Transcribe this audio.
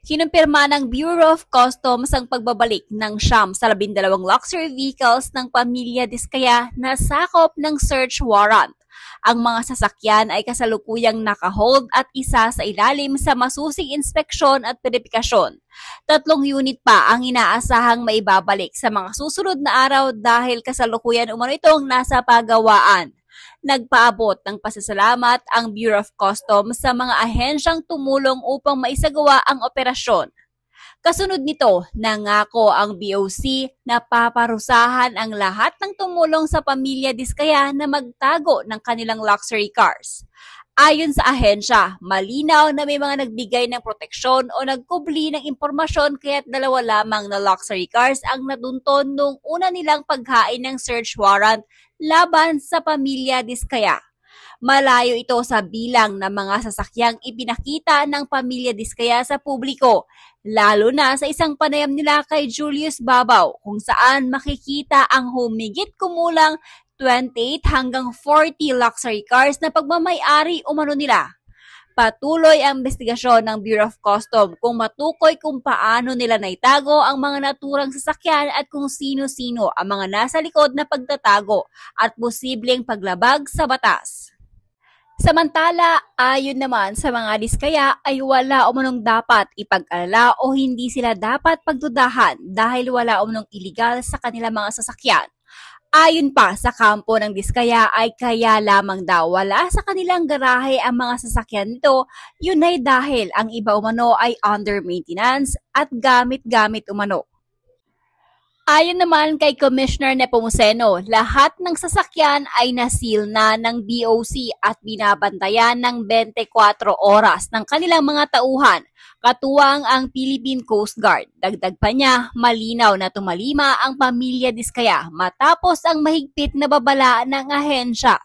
Kinumpirma ng Bureau of Customs ang pagbabalik ng 12 luxury vehicles ng pamilya Diskaya na sakop ng search warrant. Ang mga sasakyan ay kasalukuyang nakahold at isa sa ilalim sa masusing inspeksyon at verifikasyon. 3 unit pa ang inaasahang maibabalik sa mga susunod na araw dahil kasalukuyan umano itong nasa pagawaan. Nagpaabot ng pasasalamat ang Bureau of Customs sa mga ahensyang tumulong upang maisagawa ang operasyon. Kasunod nito, nangako ang BOC na paparusahan ang lahat ng tumulong sa pamilya Diskaya na magtago ng kanilang luxury cars. Ayon sa ahensya, malinaw na may mga nagbigay ng proteksyon o nagkubli ng impormasyon kaya't 2 lamang na luxury cars ang natunton nung una nilang paghain ng search warrant laban sa pamilya Diskaya. Malayo ito sa bilang ng mga sasakyang ipinakita ng pamilya Diskaya sa publiko, lalo na sa isang panayam nila kay Julius Babaw kung saan makikita ang humigit kumulang 28 hanggang 40 luxury cars na pagmamay-ari umano nila. Patuloy ang investigasyon ng Bureau of Customs kung matukoy kung paano nila naitago ang mga naturang sasakyan at kung sino-sino ang mga nasa likod na pagtatago at posibleng paglabag sa batas. Samantala, ayon naman sa mga Diskaya ay wala umanong dapat ipag-alala o hindi sila dapat pagdudahan dahil wala umanong iligal sa kanilang mga sasakyan. Ayon pa sa kampo ng Diskaya ay kaya lamang daw wala sa kanilang garahe ang mga sasakyan nito, yun ay dahil ang iba umano ay under maintenance at gamit-gamit umano. Ayon naman kay Commissioner Nepomuceno, lahat ng sasakyan ay nasil na ng BOC at binabantayan ng 24 oras ng kanilang mga tauhan, katuwang ang Philippine Coast Guard. Dagdag pa niya, malinaw na tumalima ang pamilya Diskaya matapos ang mahigpit na babala ng ahensya.